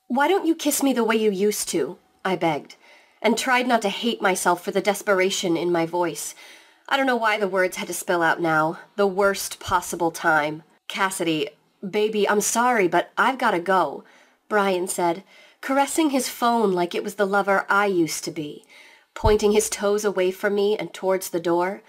Why don't you kiss me the way you used to? I begged, and tried not to hate myself for the desperation in my voice. I don't know why the words had to spill out now. The worst possible time. Cassidy, baby, I'm sorry, but I've gotta go, Brian said, caressing his phone like it was the lover I used to be, pointing his toes away from me and towards the door.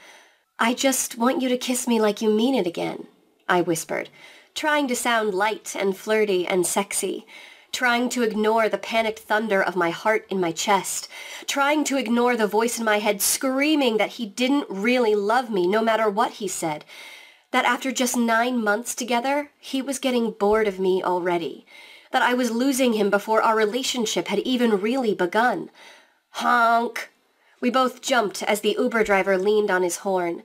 I just want you to kiss me like you mean it again, I whispered, trying to sound light and flirty and sexy, trying to ignore the panicked thunder of my heart in my chest, trying to ignore the voice in my head screaming that he didn't really love me no matter what he said, that after just 9 months together, he was getting bored of me already, that I was losing him before our relationship had even really begun. Honk! We both jumped as the Uber driver leaned on his horn.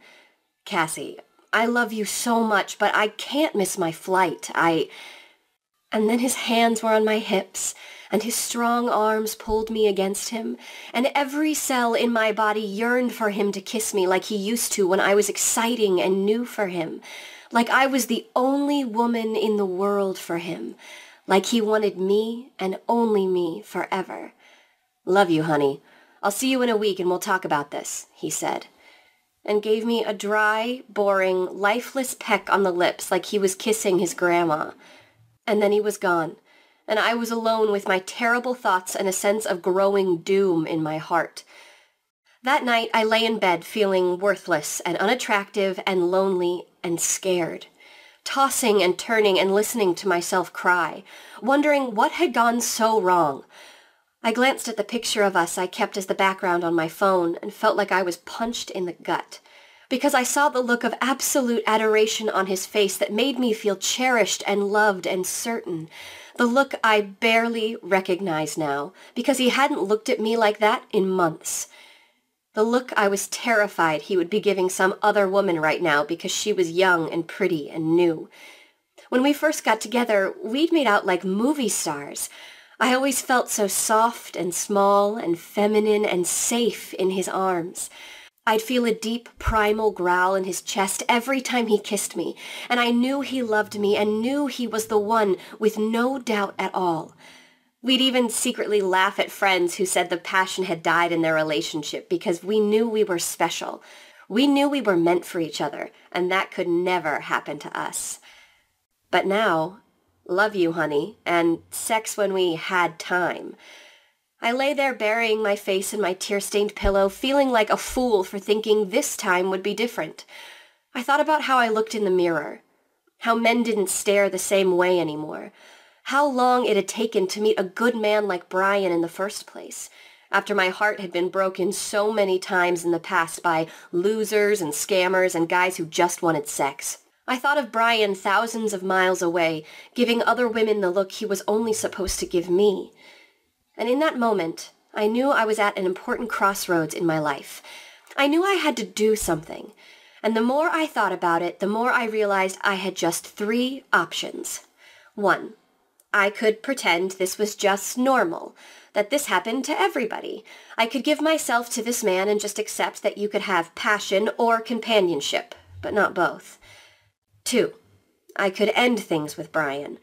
Cassie, I love you so much, but I can't miss my flight. And then his hands were on my hips, and his strong arms pulled me against him, and every cell in my body yearned for him to kiss me like he used to when I was exciting and new for him, like I was the only woman in the world for him, like he wanted me and only me forever. Love you, honey. I'll see you in a week and we'll talk about this, he said, and gave me a dry, boring, lifeless peck on the lips like he was kissing his grandma. And then he was gone, and I was alone with my terrible thoughts and a sense of growing doom in my heart. That night I lay in bed feeling worthless and unattractive and lonely and scared, tossing and turning and listening to myself cry, wondering what had gone so wrong. I glanced at the picture of us I kept as the background on my phone and felt like I was punched in the gut, because I saw the look of absolute adoration on his face that made me feel cherished and loved and certain, the look I barely recognize now, because he hadn't looked at me like that in months. The look I was terrified he would be giving some other woman right now because she was young and pretty and new. When we first got together, we'd made out like movie stars. I always felt so soft and small and feminine and safe in his arms. I'd feel a deep, primal growl in his chest every time he kissed me, and I knew he loved me and knew he was the one with no doubt at all. We'd even secretly laugh at friends who said the passion had died in their relationship because we knew we were special. We knew we were meant for each other, and that could never happen to us. But now, love you, honey, and sex when we had time. I lay there burying my face in my tear-stained pillow, feeling like a fool for thinking this time would be different. I thought about how I looked in the mirror, how men didn't stare the same way anymore, how long it had taken to meet a good man like Brian in the first place, after my heart had been broken so many times in the past by losers and scammers and guys who just wanted sex. I thought of Brian thousands of miles away, giving other women the look he was only supposed to give me. And in that moment, I knew I was at an important crossroads in my life. I knew I had to do something. And the more I thought about it, the more I realized I had just 3 options. 1, I could pretend this was just normal, that this happened to everybody. I could give myself to this man and just accept that you could have passion or companionship, but not both. 2, I could end things with Brian.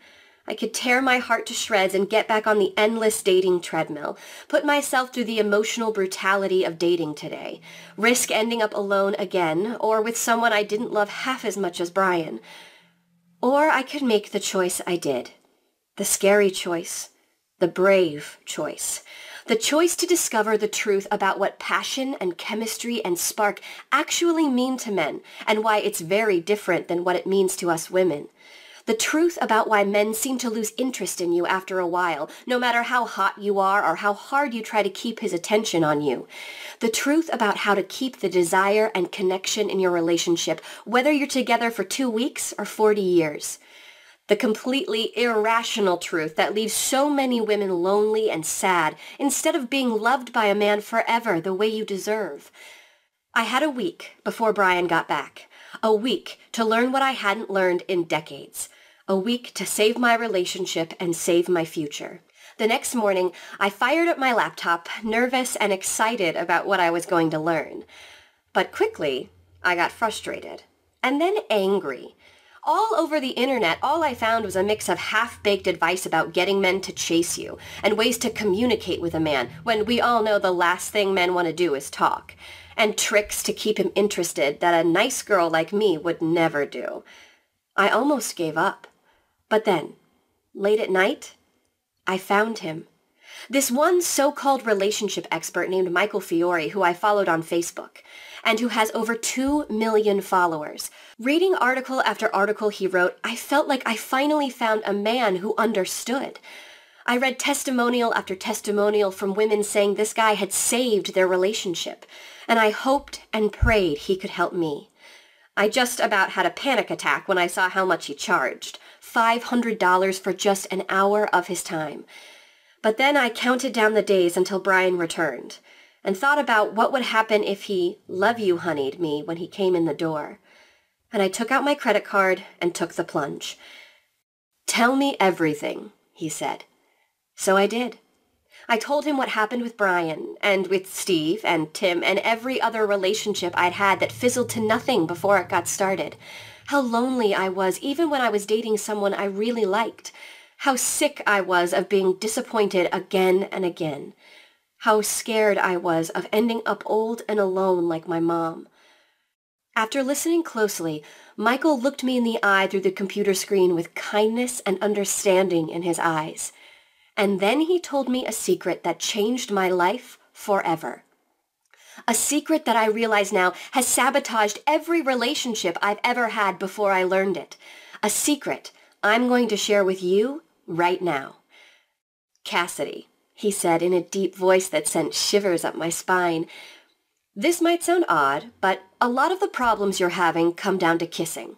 I could tear my heart to shreds and get back on the endless dating treadmill, put myself through the emotional brutality of dating today, risk ending up alone again, or with someone I didn't love half as much as Brian. Or I could make the choice I did. The scary choice. The brave choice. The choice to discover the truth about what passion and chemistry and spark actually mean to men, and why it's very different than what it means to us women. The truth about why men seem to lose interest in you after a while, no matter how hot you are or how hard you try to keep his attention on you. The truth about how to keep the desire and connection in your relationship, whether you're together for 2 weeks or 40 years. The completely irrational truth that leaves so many women lonely and sad instead of being loved by a man forever the way you deserve. I had a week before Brian got back. A week to learn what I hadn't learned in decades. A week to save my relationship and save my future. The next morning, I fired up my laptop, nervous and excited about what I was going to learn. But quickly, I got frustrated. And then angry. All over the internet, all I found was a mix of half-baked advice about getting men to chase you and ways to communicate with a man when we all know the last thing men want to do is talk, and tricks to keep him interested that a nice girl like me would never do. I almost gave up. But then, late at night, I found him. This one so-called relationship expert named Michael Fiore, who I followed on Facebook, and who has over 2 million followers. Reading article after article he wrote, I felt like I finally found a man who understood. I read testimonial after testimonial from women saying this guy had saved their relationship, and I hoped and prayed he could help me. I just about had a panic attack when I saw how much he charged, $500 for just an hour of his time. But then I counted down the days until Brian returned, and thought about what would happen if he love you honeyed me when he came in the door. And I took out my credit card and took the plunge. Tell me everything, he said. So I did. I told him what happened with Brian, and with Steve, and Tim, and every other relationship I'd had that fizzled to nothing before it got started. How lonely I was even when I was dating someone I really liked. How sick I was of being disappointed again and again. How scared I was of ending up old and alone like my mom. After listening closely, Michael looked me in the eye through the computer screen with kindness and understanding in his eyes. And then he told me a secret that changed my life forever. A secret that I realize now has sabotaged every relationship I've ever had before I learned it. A secret I'm going to share with you right now. Cassidy, he said in a deep voice that sent shivers up my spine. This might sound odd, but a lot of the problems you're having come down to kissing.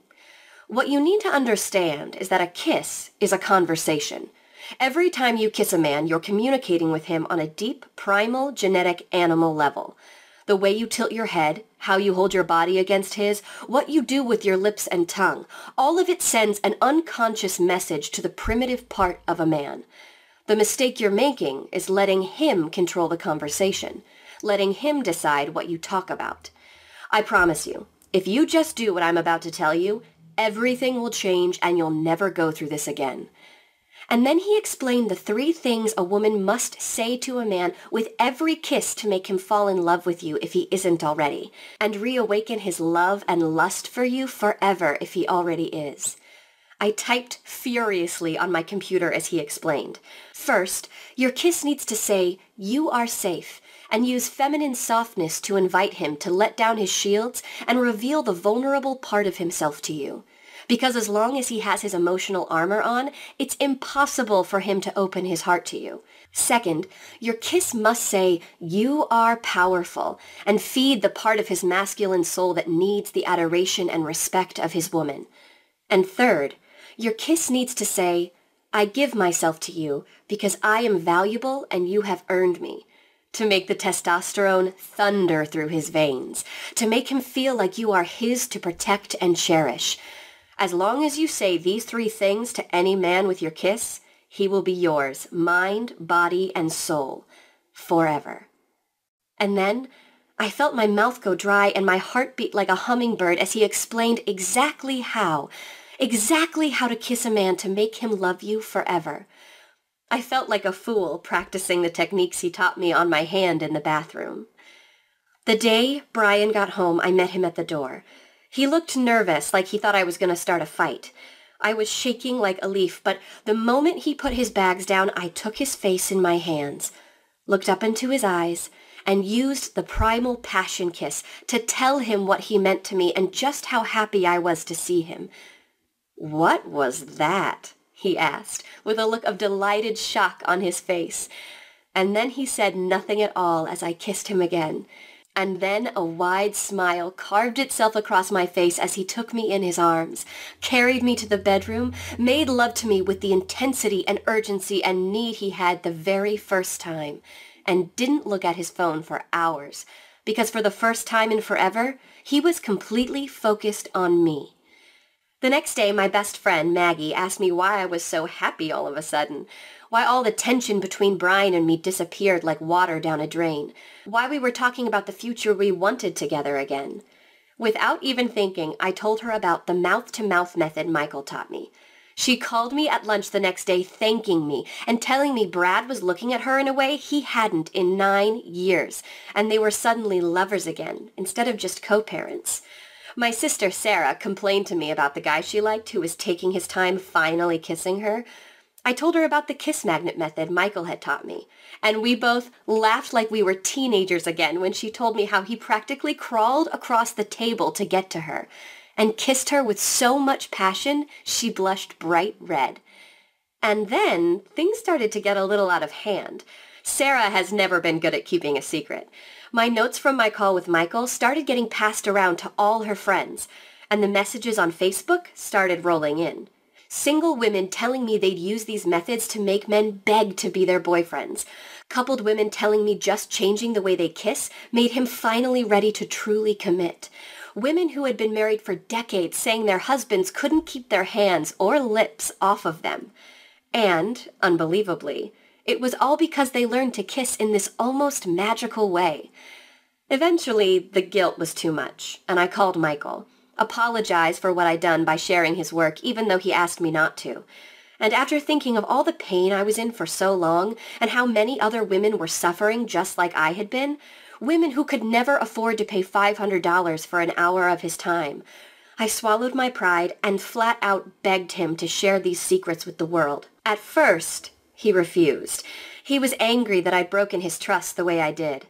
What you need to understand is that a kiss is a conversation. Every time you kiss a man, you're communicating with him on a deep, primal, genetic, animal level. The way you tilt your head, how you hold your body against his, what you do with your lips and tongue, all of it sends an unconscious message to the primitive part of a man. The mistake you're making is letting him control the conversation, letting him decide what you talk about. I promise you, if you just do what I'm about to tell you, everything will change and you'll never go through this again. And then he explained the 3 things a woman must say to a man with every kiss to make him fall in love with you if he isn't already, and reawaken his love and lust for you forever if he already is. I typed furiously on my computer as he explained. First, your kiss needs to say, "You are safe," and use feminine softness to invite him to let down his shields and reveal the vulnerable part of himself to you. Because as long as he has his emotional armor on, it's impossible for him to open his heart to you. Second, your kiss must say, "You are powerful," and feed the part of his masculine soul that needs the adoration and respect of his woman. And third, your kiss needs to say, "I give myself to you because I am valuable and you have earned me," to make the testosterone thunder through his veins, to make him feel like you are his to protect and cherish. As long as you say these 3 things to any man with your kiss, he will be yours, mind, body, and soul, forever. And then I felt my mouth go dry and my heart beat like a hummingbird as he explained exactly how to kiss a man to make him love you forever. I felt like a fool practicing the techniques he taught me on my hand in the bathroom. The day Brian got home, I met him at the door. He looked nervous, like he thought I was going to start a fight. I was shaking like a leaf, but the moment he put his bags down, I took his face in my hands, looked up into his eyes, and used the primal passion kiss to tell him what he meant to me and just how happy I was to see him. "What was that?" he asked, with a look of delighted shock on his face. And then he said nothing at all as I kissed him again. And then a wide smile carved itself across my face as he took me in his arms, carried me to the bedroom, made love to me with the intensity and urgency and need he had the very first time, and didn't look at his phone for hours, because for the first time in forever, he was completely focused on me. The next day, my best friend, Maggie, asked me why I was so happy all of a sudden, why all the tension between Brian and me disappeared like water down a drain, why we were talking about the future we wanted together again. Without even thinking, I told her about the mouth-to-mouth method Michael taught me. She called me at lunch the next day thanking me and telling me Brad was looking at her in a way he hadn't in 9 years, and they were suddenly lovers again, instead of just co-parents. My sister Sarah complained to me about the guy she liked who was taking his time finally kissing her. I told her about the kiss magnet method Michael had taught me, and we both laughed like we were teenagers again when she told me how he practically crawled across the table to get to her, and kissed her with so much passion she blushed bright red. And then things started to get a little out of hand. Sarah has never been good at keeping a secret. My notes from my call with Michael started getting passed around to all her friends, and the messages on Facebook started rolling in. Single women telling me they'd use these methods to make men beg to be their boyfriends. Coupled women telling me just changing the way they kiss made him finally ready to truly commit. Women who had been married for decades saying their husbands couldn't keep their hands or lips off of them. And, unbelievably, it was all because they learned to kiss in this almost magical way. Eventually, the guilt was too much, and I called Michael, apologized for what I'd done by sharing his work even though he asked me not to. And after thinking of all the pain I was in for so long and how many other women were suffering just like I had been, women who could never afford to pay $500 for an hour of his time, I swallowed my pride and flat out begged him to share these secrets with the world. At first, he refused. He was angry that I'd broken his trust the way I did,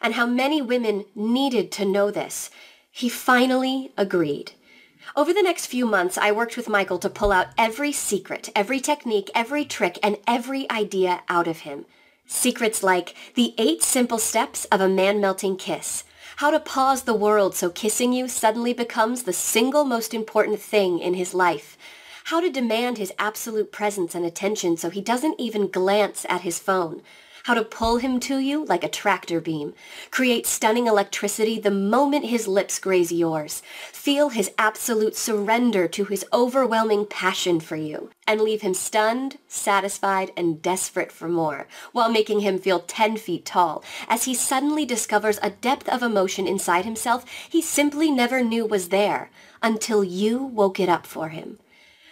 and how many women needed to know this. He finally agreed. Over the next few months, I worked with Michael to pull out every secret, every technique, every trick, and every idea out of him. Secrets like the 8 simple steps of a man-melting kiss, how to pause the world so kissing you suddenly becomes the single most important thing in his life, how to demand his absolute presence and attention so he doesn't even glance at his phone, how to pull him to you like a tractor beam, create stunning electricity the moment his lips graze yours, feel his absolute surrender to his overwhelming passion for you, and leave him stunned, satisfied, and desperate for more, while making him feel 10 feet tall, as he suddenly discovers a depth of emotion inside himself he simply never knew was there, until you woke it up for him.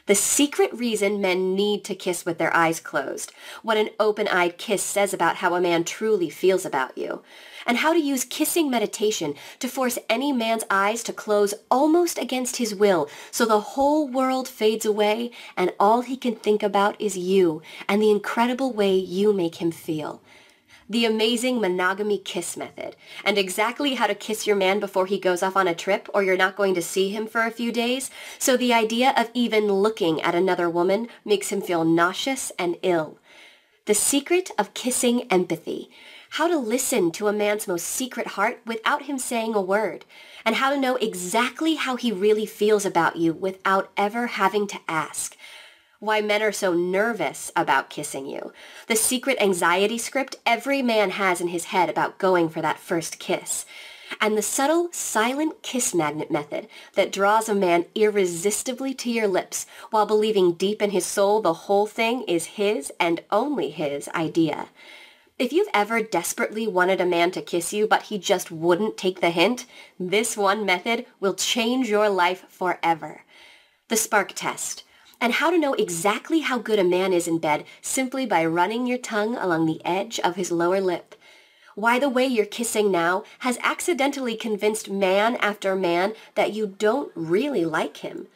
The secret reason men need to kiss with their eyes closed, what an open-eyed kiss says about how a man truly feels about you, and how to use kissing meditation to force any man's eyes to close almost against his will so the whole world fades away and all he can think about is you and the incredible way you make him feel. The amazing monogamy kiss method, and exactly how to kiss your man before he goes off on a trip or you're not going to see him for a few days, so the idea of even looking at another woman makes him feel nauseous and ill. The secret of kissing empathy, how to listen to a man's most secret heart without him saying a word, and how to know exactly how he really feels about you without ever having to ask. Why men are so nervous about kissing you. The secret anxiety script every man has in his head about going for that first kiss. And the subtle, silent kiss magnet method that draws a man irresistibly to your lips while believing deep in his soul the whole thing is his and only his idea. If you've ever desperately wanted a man to kiss you but he just wouldn't take the hint, this one method will change your life forever. The spark test. And how to know exactly how good a man is in bed simply by running your tongue along the edge of his lower lip. Why the way you're kissing now has accidentally convinced man after man that you don't really like him.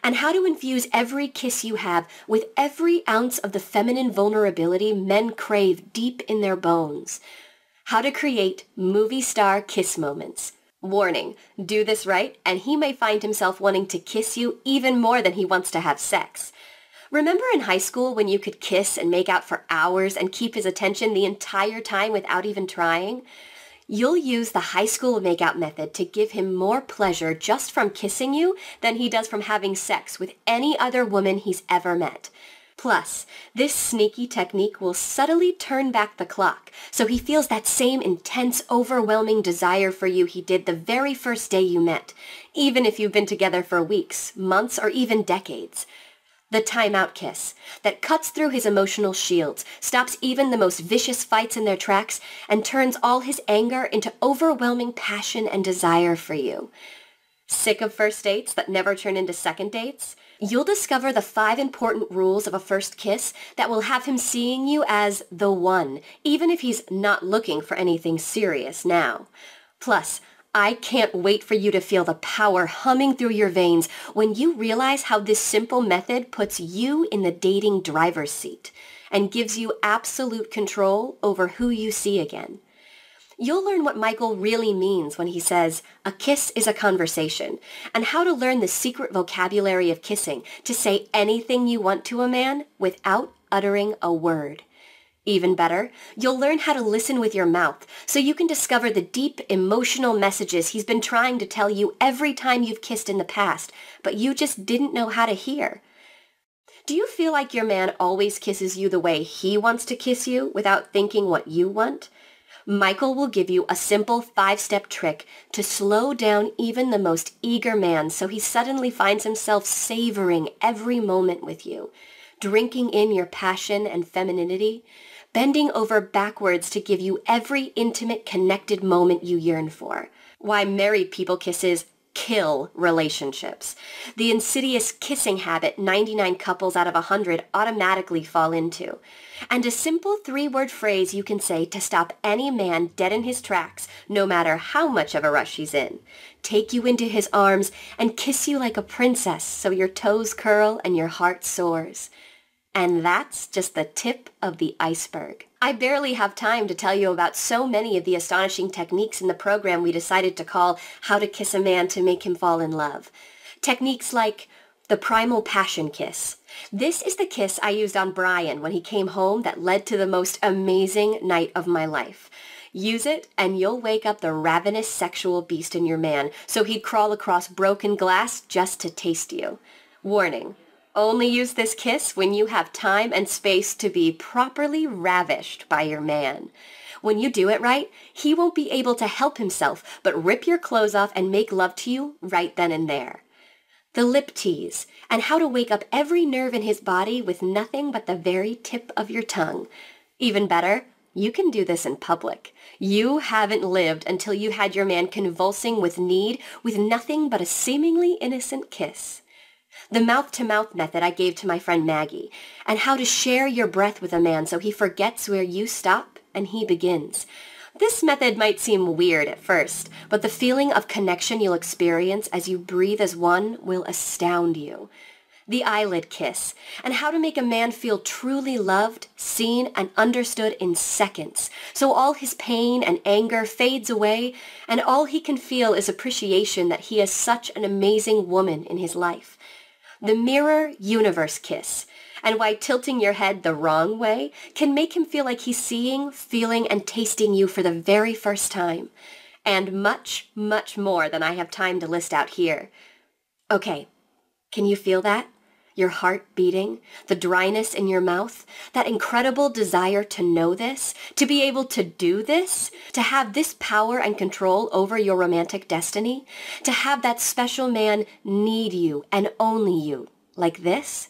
And how to infuse every kiss you have with every ounce of the feminine vulnerability men crave deep in their bones. How to create movie star kiss moments. Warning, do this right, and he may find himself wanting to kiss you even more than he wants to have sex. Remember in high school when you could kiss and make out for hours and keep his attention the entire time without even trying? You'll use the high school makeout method to give him more pleasure just from kissing you than he does from having sex with any other woman he's ever met. Plus, this sneaky technique will subtly turn back the clock, so he feels that same intense, overwhelming desire for you he did the very first day you met, even if you've been together for weeks, months, or even decades. The timeout kiss that cuts through his emotional shields, stops even the most vicious fights in their tracks, and turns all his anger into overwhelming passion and desire for you. Sick of first dates that never turn into second dates? You'll discover the 5 important rules of a first kiss that will have him seeing you as the one, even if he's not looking for anything serious now. Plus, I can't wait for you to feel the power humming through your veins when you realize how this simple method puts you in the dating driver's seat and gives you absolute control over who you see again. You'll learn what Michael really means when he says, a kiss is a conversation, and how to learn the secret vocabulary of kissing to say anything you want to a man without uttering a word. Even better, you'll learn how to listen with your mouth so you can discover the deep emotional messages he's been trying to tell you every time you've kissed in the past, but you just didn't know how to hear. Do you feel like your man always kisses you the way he wants to kiss you without thinking what you want? Michael will give you a simple 5-step trick to slow down even the most eager man so he suddenly finds himself savoring every moment with you, drinking in your passion and femininity, bending over backwards to give you every intimate, connected moment you yearn for. Why married people kisses kill relationships. The insidious kissing habit 99 couples out of 100 automatically fall into. And a simple 3-word phrase you can say to stop any man dead in his tracks, no matter how much of a rush he's in. Take you into his arms and kiss you like a princess so your toes curl and your heart soars. And that's just the tip of the iceberg. I barely have time to tell you about so many of the astonishing techniques in the program we decided to call How to Kiss a Man to Make Him Fall in Love. Techniques like the primal passion kiss. This is the kiss I used on Brian when he came home that led to the most amazing night of my life. Use it and you'll wake up the ravenous sexual beast in your man so he'd crawl across broken glass just to taste you. Warning. Only use this kiss when you have time and space to be properly ravished by your man. When you do it right, he won't be able to help himself but rip your clothes off and make love to you right then and there. The lip tease, and how to wake up every nerve in his body with nothing but the very tip of your tongue. Even better, you can do this in public. You haven't lived until you had your man convulsing with need with nothing but a seemingly innocent kiss. The mouth-to-mouth method I gave to my friend Maggie, and how to share your breath with a man so he forgets where you stop and he begins. This method might seem weird at first, but the feeling of connection you'll experience as you breathe as one will astound you. The eyelid kiss, and how to make a man feel truly loved, seen, and understood in seconds, so all his pain and anger fades away, and all he can feel is appreciation that he has such an amazing woman in his life. The mirror universe kiss, and why tilting your head the wrong way can make him feel like he's seeing, feeling, and tasting you for the very first time. And much, much more than I have time to list out here. Okay, can you feel that? Your heart beating, the dryness in your mouth, that incredible desire to know this, to be able to do this, to have this power and control over your romantic destiny, to have that special man need you and only you, like this,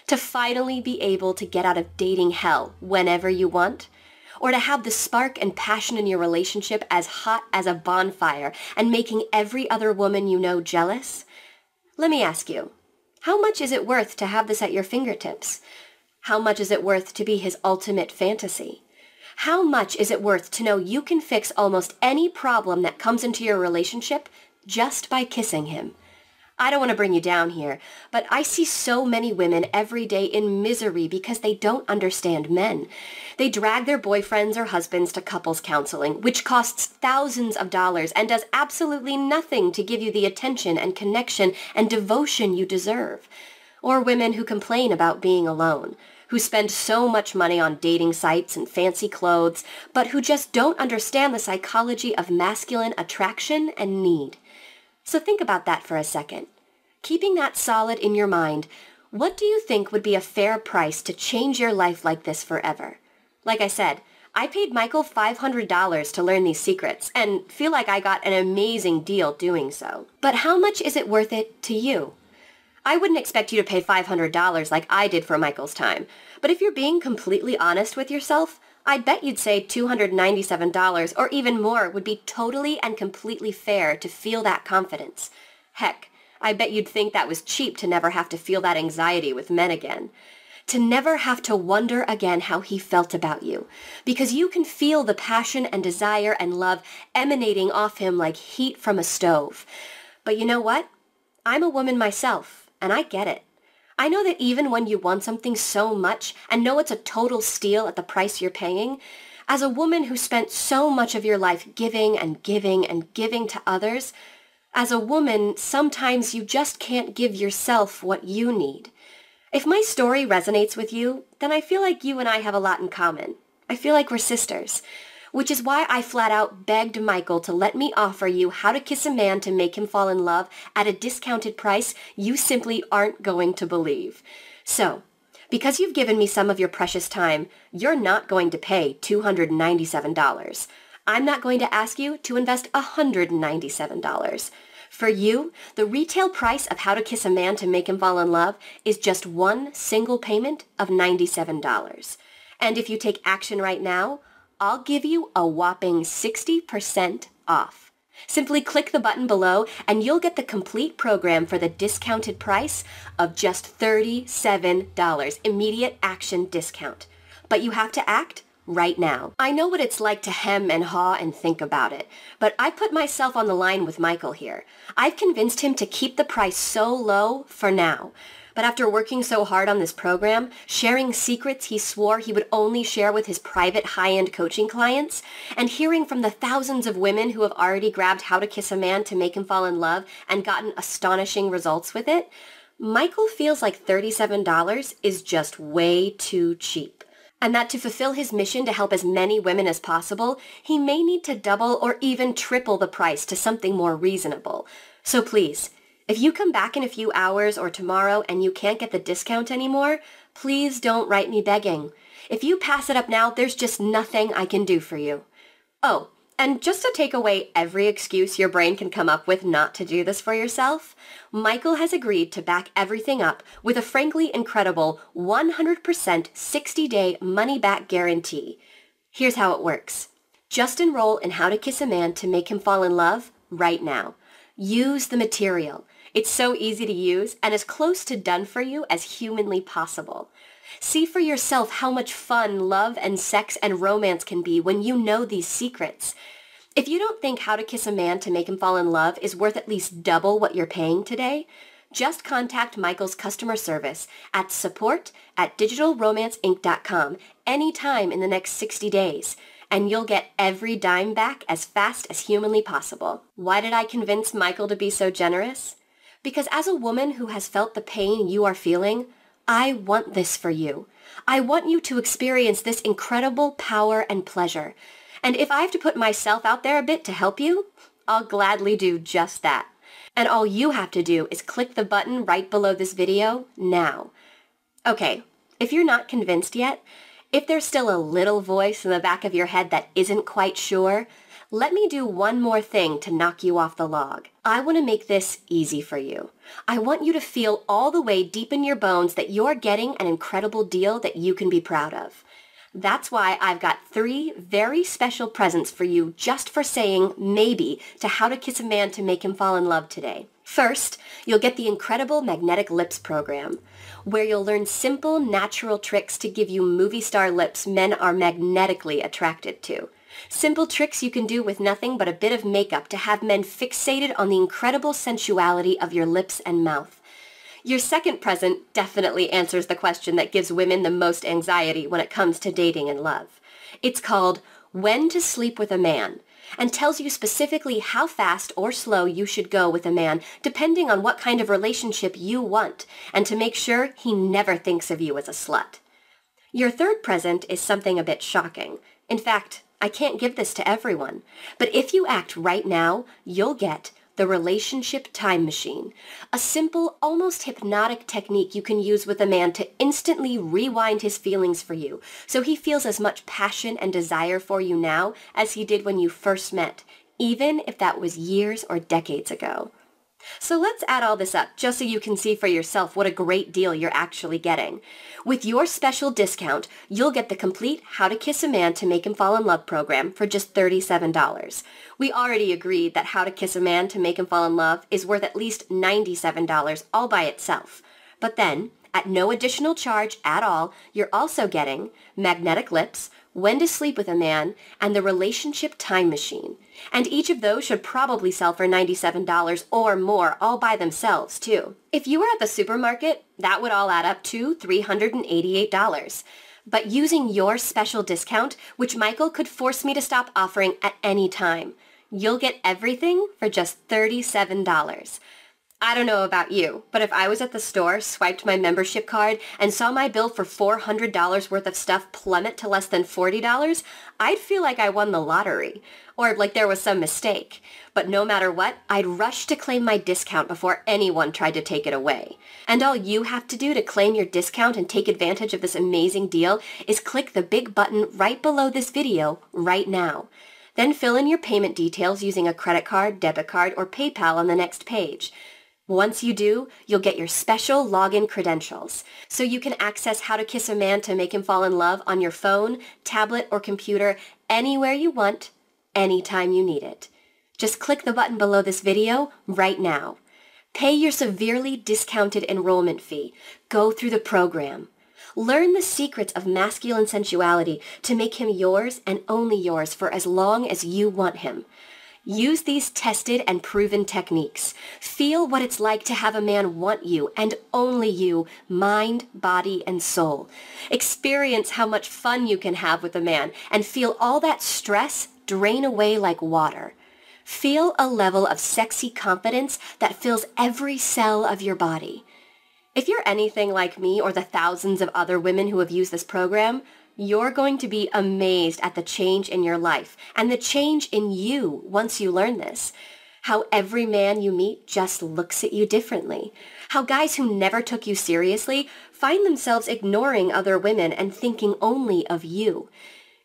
to finally be able to get out of dating hell whenever you want, or to have the spark and passion in your relationship as hot as a bonfire and making every other woman you know jealous? Let me ask you. How much is it worth to have this at your fingertips? How much is it worth to be his ultimate fantasy? How much is it worth to know you can fix almost any problem that comes into your relationship just by kissing him? I don't want to bring you down here, but I see so many women every day in misery because they don't understand men. They drag their boyfriends or husbands to couples counseling, which costs thousands of dollars and does absolutely nothing to give you the attention and connection and devotion you deserve. Or women who complain about being alone, who spend so much money on dating sites and fancy clothes, but who just don't understand the psychology of masculine attraction and need. So think about that for a second. Keeping that solid in your mind, what do you think would be a fair price to change your life like this forever? Like I said, I paid Michael $500 to learn these secrets and feel like I got an amazing deal doing so. But how much is it worth it to you? I wouldn't expect you to pay $500 like I did for Michael's time, but if you're being completely honest with yourself, I'd bet you'd say $297 or even more would be totally and completely fair to feel that confidence. Heck, I bet you'd think that was cheap to never have to feel that anxiety with men again. To never have to wonder again how he felt about you, because you can feel the passion and desire and love emanating off him like heat from a stove. But you know what? I'm a woman myself, and I get it. I know that even when you want something so much and know it's a total steal at the price you're paying, as a woman who spent so much of your life giving and giving and giving to others, as a woman, sometimes you just can't give yourself what you need. If my story resonates with you, then I feel like you and I have a lot in common. I feel like we're sisters, which is why I flat out begged Michael to let me offer you How to Kiss a Man to Make Him Fall in Love at a discounted price you simply aren't going to believe. So, because you've given me some of your precious time, you're not going to pay $297. I'm not going to ask you to invest $197. For you, the retail price of How to Kiss a Man to Make Him Fall in Love is just one single payment of $97. And if you take action right now, I'll give you a whopping 60% off. Simply click the button below and you'll get the complete program for the discounted price of just $37. Immediate action discount. But you have to act right now. I know what it's like to hem and haw and think about it, but I put myself on the line with Michael here. I've convinced him to keep the price so low for now. But after working so hard on this program, sharing secrets he swore he would only share with his private high-end coaching clients, and hearing from the thousands of women who have already grabbed How to Kiss a Man to Make Him Fall in Love and gotten astonishing results with it, Michael feels like $37 is just way too cheap. And that to fulfill his mission to help as many women as possible, he may need to double or even triple the price to something more reasonable. So please, if you come back in a few hours or tomorrow and you can't get the discount anymore, please don't write me begging. If you pass it up now, there's just nothing I can do for you. Oh, and just to take away every excuse your brain can come up with not to do this for yourself, Michael has agreed to back everything up with a frankly incredible 100% 60-day money-back guarantee. Here's how it works. Just enroll in How to Kiss a Man to Make Him Fall in Love right now. Use the material. It's so easy to use and as close to done for you as humanly possible. See for yourself how much fun love and sex and romance can be when you know these secrets. If you don't think How to Kiss a Man to Make Him Fall in Love is worth at least double what you're paying today, just contact Michael's customer service at support@digitalromanceinc.com anytime in the next 60 days, and you'll get every dime back as fast as humanly possible. Why did I convince Michael to be so generous? Because as a woman who has felt the pain you are feeling, I want this for you. I want you to experience this incredible power and pleasure. And if I have to put myself out there a bit to help you, I'll gladly do just that. And all you have to do is click the button right below this video now. Okay, if you're not convinced yet, if there's still a little voice in the back of your head that isn't quite sure, let me do one more thing to knock you off the log. I want to make this easy for you. I want you to feel all the way deep in your bones that you're getting an incredible deal that you can be proud of. That's why I've got 3 very special presents for you just for saying maybe to How to Kiss a Man to Make Him Fall in Love today. First, you'll get the incredible Magnetic Lips program, where you'll learn simple, natural tricks to give you movie star lips men are magnetically attracted to. Simple tricks you can do with nothing but a bit of makeup to have men fixated on the incredible sensuality of your lips and mouth. Your second present definitely answers the question that gives women the most anxiety when it comes to dating and love. It's called When to Sleep with a Man, and tells you specifically how fast or slow you should go with a man depending on what kind of relationship you want, and to make sure he never thinks of you as a slut. Your third present is something a bit shocking. In fact, I can't give this to everyone, but if you act right now, you'll get the Relationship Time Machine, a simple, almost hypnotic technique you can use with a man to instantly rewind his feelings for you, so he feels as much passion and desire for you now as he did when you first met, even if that was years or decades ago. So let's add all this up just so you can see for yourself what a great deal you're actually getting. With your special discount, you'll get the complete How to Kiss a Man to Make Him Fall in Love program for just $37. We already agreed that How to Kiss a Man to Make Him Fall in Love is worth at least $97 all by itself. But then, at no additional charge at all, you're also getting Magnetic Lips, When to Sleep with a Man, and the Relationship Time Machine. And each of those should probably sell for $97 or more all by themselves, too. If you were at the supermarket, that would all add up to $388. But using your special discount, which Michael could force me to stop offering at any time, you'll get everything for just $37. I don't know about you, but if I was at the store, swiped my membership card, and saw my bill for $400 worth of stuff plummet to less than $40, I'd feel like I won the lottery, or like there was some mistake. But no matter what, I'd rush to claim my discount before anyone tried to take it away. And all you have to do to claim your discount and take advantage of this amazing deal is click the big button right below this video right now. Then fill in your payment details using a credit card, debit card, or PayPal on the next page. Once you do, you'll get your special login credentials, so you can access How to Kiss a Man to Make Him Fall in Love on your phone, tablet, or computer anywhere you want, anytime you need it. Just click the button below this video right now. Pay your severely discounted enrollment fee. Go through the program. Learn the secrets of masculine sensuality to make him yours and only yours for as long as you want him. Use these tested and proven techniques. Feel what it's like to have a man want you and only you, mind, body, and soul. Experience how much fun you can have with a man and feel all that stress drain away like water. Feel a level of sexy confidence that fills every cell of your body. If you're anything like me or the thousands of other women who have used this program, you're going to be amazed at the change in your life and the change in you once you learn this. How every man you meet just looks at you differently. How guys who never took you seriously find themselves ignoring other women and thinking only of you.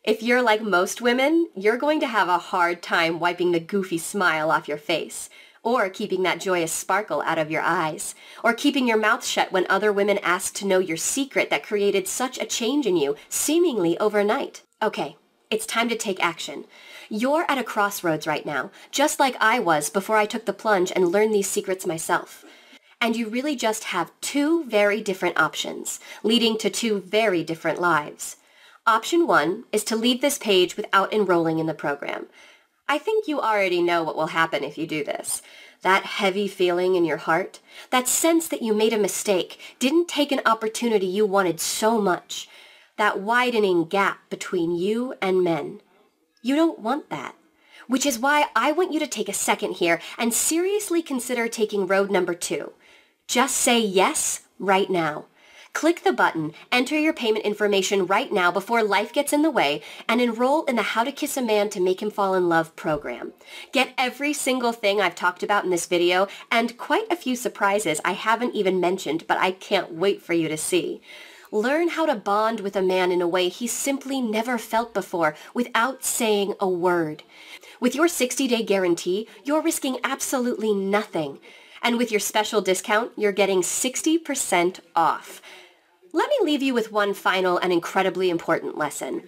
If you're like most women, you're going to have a hard time wiping the goofy smile off your face, or keeping that joyous sparkle out of your eyes, or keeping your mouth shut when other women ask to know your secret that created such a change in you, seemingly overnight. Okay, it's time to take action. You're at a crossroads right now, just like I was before I took the plunge and learned these secrets myself. And you really just have two very different options, leading to two very different lives. Option 1 is to leave this page without enrolling in the program. I think you already know what will happen if you do this. That heavy feeling in your heart, that sense that you made a mistake, didn't take an opportunity you wanted so much, that widening gap between you and men. You don't want that, which is why I want you to take a second here and seriously consider taking road number 2. Just say yes right now. Click the button, enter your payment information right now before life gets in the way, and enroll in the How to Kiss a Man to Make Him Fall in Love program. Get every single thing I've talked about in this video, and quite a few surprises I haven't even mentioned, but I can't wait for you to see. Learn how to bond with a man in a way he's simply never felt before without saying a word. With your 60-day guarantee, you're risking absolutely nothing. And with your special discount, you're getting 60% off. Let me leave you with one final and incredibly important lesson.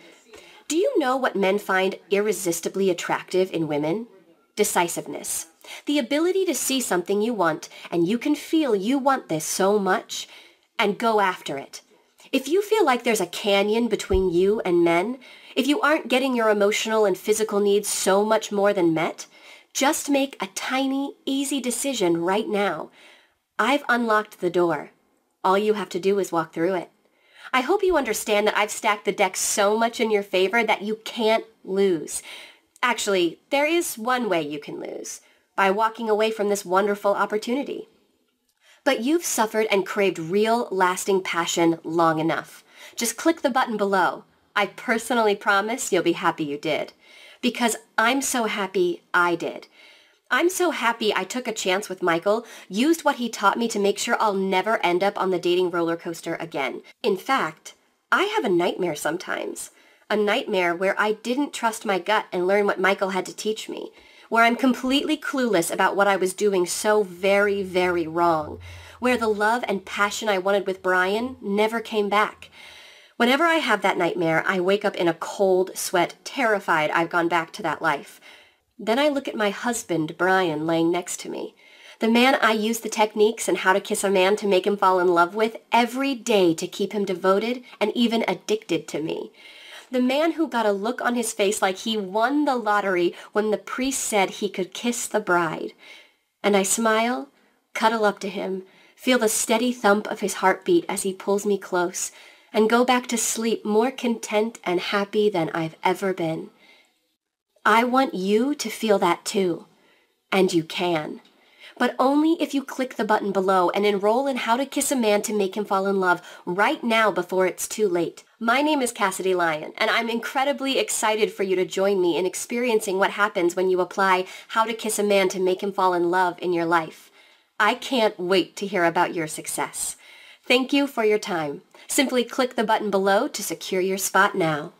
Do you know what men find irresistibly attractive in women? Decisiveness. The ability to see something you want, and you can feel you want this so much, and go after it. If you feel like there's a canyon between you and men, if you aren't getting your emotional and physical needs so much more than met, just make a tiny, easy decision right now. I've unlocked the door. All you have to do is walk through it. I hope you understand that I've stacked the deck so much in your favor that you can't lose. Actually, there is one way you can lose, by walking away from this wonderful opportunity. But you've suffered and craved real, lasting passion long enough. Just click the button below. I personally promise you'll be happy you did. Because I'm so happy I did. I'm so happy I took a chance with Michael, used what he taught me to make sure I'll never end up on the dating roller coaster again. In fact, I have a nightmare sometimes. A nightmare where I didn't trust my gut and learn what Michael had to teach me. where I'm completely clueless about what I was doing so very, very wrong, where the love and passion I wanted with Brian never came back. Whenever I have that nightmare, I wake up in a cold sweat, terrified I've gone back to that life. Then I look at my husband, Brian, laying next to me. The man I use the techniques and how to kiss a man to make him fall in love with every day to keep him devoted and even addicted to me. The man who got a look on his face like he won the lottery when the priest said he could kiss the bride. And I smile, cuddle up to him, feel the steady thump of his heartbeat as he pulls me close, and go back to sleep more content and happy than I've ever been. I want you to feel that too. And you can. But only if you click the button below and enroll in How to Kiss a Man to Make Him Fall in Love right now before it's too late. My name is Cassidy Lyon, and I'm incredibly excited for you to join me in experiencing what happens when you apply How to Kiss a Man to Make Him Fall in Love in your life. I can't wait to hear about your success. Thank you for your time. Simply click the button below to secure your spot now.